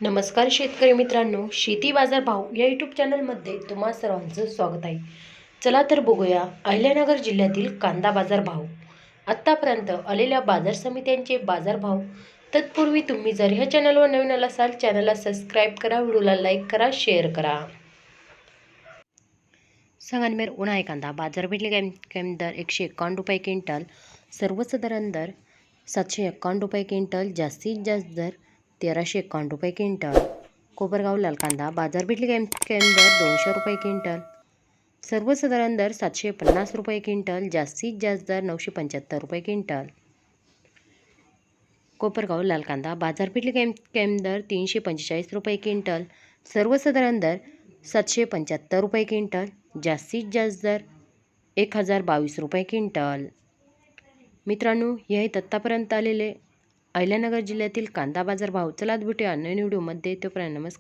नमस्कार शेतकरी मित्रांनो, शेती बाजार भाव या यूट्यूब चॅनलमध्ये तुम्हा सर्वांचं स्वागत आहे. चला तर बघूया अहिल्यानगर जिल्ह्यातील कांदा बाजार भाव. आत्तापर्यंत आलेल्या बाजार समित्यांचे बाजारभाव. तत्पूर्वी तुम्ही जर ह्या चॅनलवर नवीन असाल, चॅनलला सबस्क्राईब करा, व्हिडिओला लाईक करा, शेअर करा. संगमनेर उन्हाळी कांदा बाजारपेठेतील कॅम दर 151 रुपये क्विंटल, सर्वसाधारण दर 751 रुपये क्विंटल, जास्तीत जास्त दर 1351 रुपये क्विंटल. कोपरगाव लाल कांदा बाजारपेठेतील कॅम दर 200 रुपये क्विंटल, सर्वसाधारण दर 750 रुपये क्विंटल, जास्तीत जास्त दर 975 रुपये क्विंटल. कोपरगाव लाल कांदा बाजारपेठेतील कॅम दर 345 रुपये क्विंटल, सर्वसाधारण दर 775 रुपये क्विंटल, जास्तीत जास्त दर 1022 रुपये क्विंटल. मित्रांनो, हे आहेत आत्तापर्यंत आलेले अहिल्यानगर जिल्ह्यातील कांदा बाजार भाव. चला भेटूया नवीन व्हिडिओमध्ये. तोपर्यंत नमस्कार.